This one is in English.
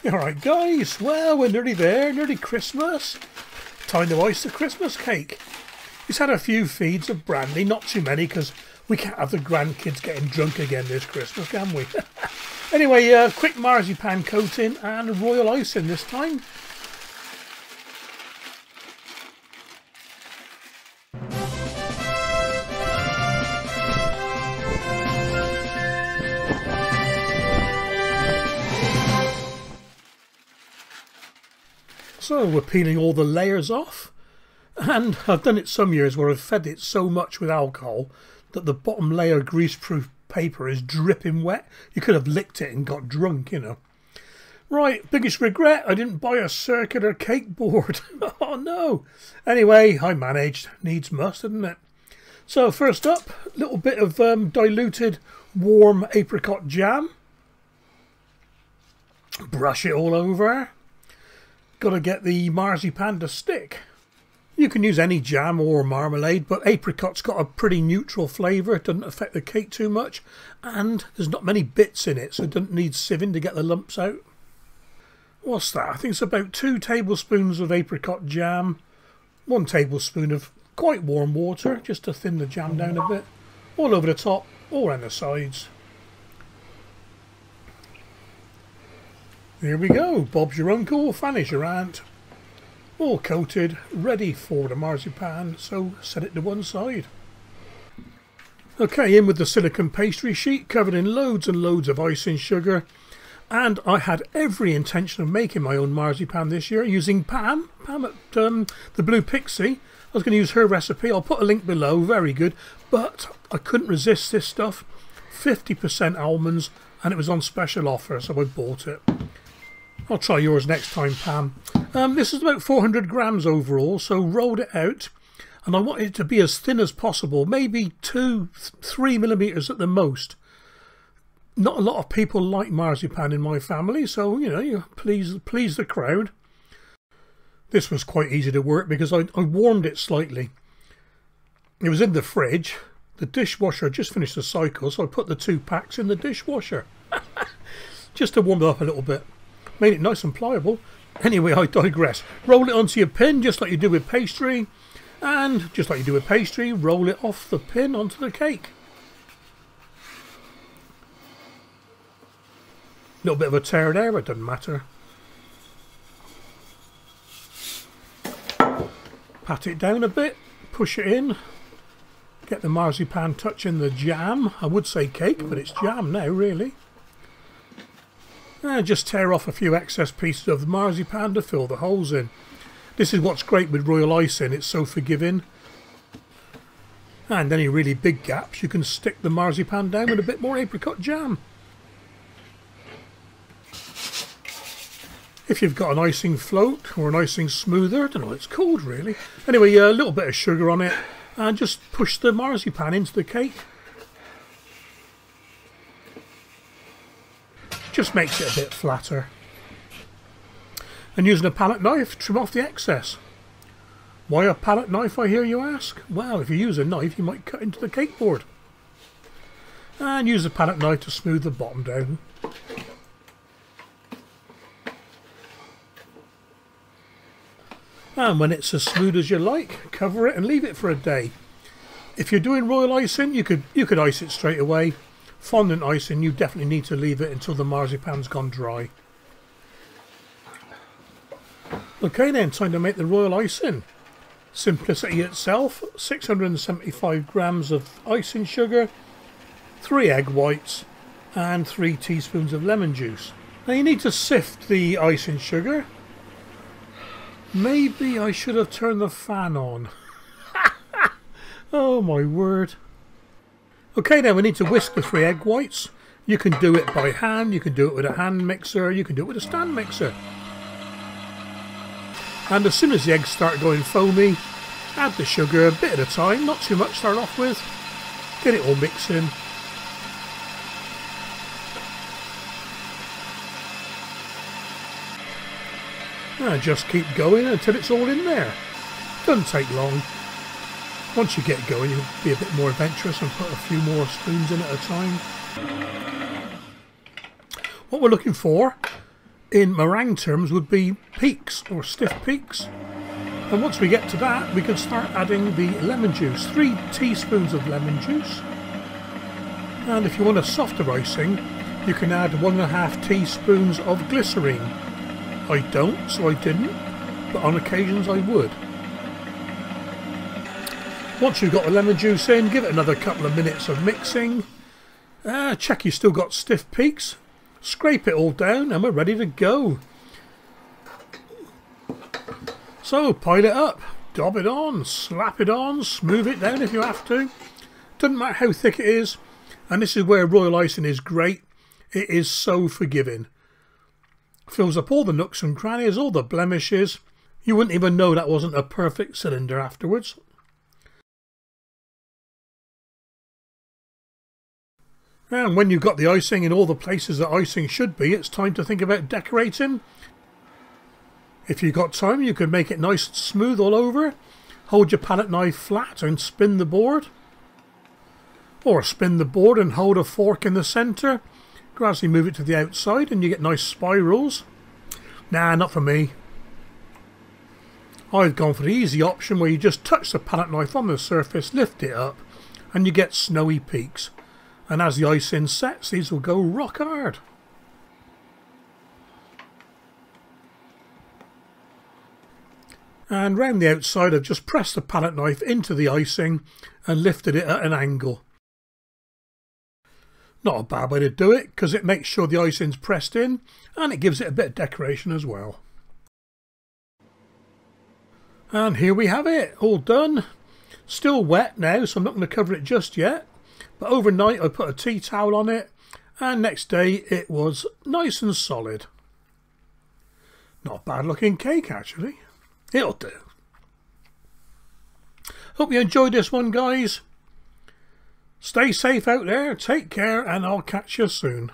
Alright guys, well we're nearly there, nearly Christmas. Time to ice the Christmas cake. He's had a few feeds of brandy, not too many because we can't have the grandkids getting drunk again this Christmas, can we? Anyway, quick marzipan coating and royal icing this time. So we're peeling all the layers off, and I've done it some years where I've fed it so much with alcohol that the bottom layer greaseproof paper is dripping wet. You could have licked it and got drunk, you know. Right, biggest regret, I didn't buy a circular cake board. Oh no. Anyway, I managed. Needs must, doesn't it? So first up, a little bit of diluted warm apricot jam. Brush it all over. Got to get the marzipan to stick. You can use any jam or marmalade, but apricot's got a pretty neutral flavour. It doesn't affect the cake too much, and there's not many bits in it, so it doesn't need sieving to get the lumps out. What's that? I think it's about 2 tablespoons of apricot jam, 1 tablespoon of quite warm water, just to thin the jam down a bit, all over the top, all around the sides. Here we go, Bob's your uncle, Fanny's your aunt. All coated, ready for the marzipan, so set it to one side. Okay, in with the silicone pastry sheet, covered in loads and loads of icing sugar. And I had every intention of making my own marzipan this year using Pam at the Blue Pixie. I was going to use her recipe, I'll put a link below, very good. But I couldn't resist this stuff, 50% almonds, and it was on special offer, so I bought it. I'll try yours next time, Pam. This is about 400 grams overall, so rolled it out. And I want it to be as thin as possible, maybe 2-3 millimeters at the most. Not a lot of people like marzipan in my family, so, you know, you please the crowd. This was quite easy to work because I warmed it slightly. It was in the fridge. The dishwasher just finished the cycle, so I put the 2 packs in the dishwasher. Just to warm it up a little bit. Made it nice and pliable. Anyway, I digress. Roll it onto your pin just like you do with pastry. And just like you do with pastry, roll it off the pin onto the cake. Little bit of a tear there, but it doesn't matter. Pat it down a bit, push it in. Get the marzipan touching the jam. I would say cake, but it's jam now, really. And just tear off a few excess pieces of the marzipan to fill the holes in. This is what's great with Royal Icing, it's so forgiving. And any really big gaps, you can stick the marzipan down with a bit more apricot jam. If you've got an icing float or an icing smoother, I don't know what it's called really. Anyway, a little bit of sugar on it and just push the marzipan into the cake. Just makes it a bit flatter. And using a palette knife, trim off the excess. Why a palette knife, I hear you ask? Well, if you use a knife, you might cut into the cake board. And use the palette knife to smooth the bottom down. And when it's as smooth as you like, cover it and leave it for a day. If you're doing royal icing, you could ice it straight away. Fondant icing, you definitely need to leave it until the marzipan's gone dry. Okay then, time to make the royal icing. Simplicity itself, 675 grams of icing sugar, 3 egg whites and 3 teaspoons of lemon juice. Now you need to sift the icing sugar. Maybe I should have turned the fan on. Oh my word. Okay, now we need to whisk the 3 egg whites. You can do it by hand, you can do it with a hand mixer, you can do it with a stand mixer. And as soon as the eggs start going foamy, add the sugar a bit at a time, not too much to start off with. Get it all mixing. And just keep going until it's all in there. Doesn't take long. Once you get going, you'll be a bit more adventurous and put a few more spoons in at a time. What we're looking for in meringue terms would be peaks or stiff peaks. And once we get to that, we can start adding the lemon juice. 3 teaspoons of lemon juice. And if you want a softer icing, you can add 1.5 teaspoons of glycerine. I don't, so I didn't, but on occasions I would. Once you've got the lemon juice in, give it another couple of minutes of mixing. Check you've still got stiff peaks. Scrape it all down and we're ready to go. So pile it up, dob it on, slap it on, smooth it down if you have to. Doesn't matter how thick it is. And this is where Royal Icing is great. It is so forgiving. Fills up all the nooks and crannies, all the blemishes. You wouldn't even know that wasn't a perfect cylinder afterwards. And when you've got the icing in all the places that icing should be, it's time to think about decorating. If you've got time, you can make it nice and smooth all over. Hold your palette knife flat and spin the board. Or spin the board and hold a fork in the centre. Gradually move it to the outside and you get nice spirals. Nah, not for me. I've gone for the easy option where you just touch the palette knife on the surface, lift it up, and you get snowy peaks. And as the icing sets, these will go rock hard. And round the outside I've just pressed the palette knife into the icing and lifted it at an angle. Not a bad way to do it because it makes sure the icing's pressed in and it gives it a bit of decoration as well. And here we have it, all done. Still wet now, so I'm not going to cover it just yet. But overnight I put a tea towel on it and next day it was nice and solid. Not a bad looking cake actually. It'll do. Hope you enjoyed this one, guys. Stay safe out there, take care, and I'll catch you soon.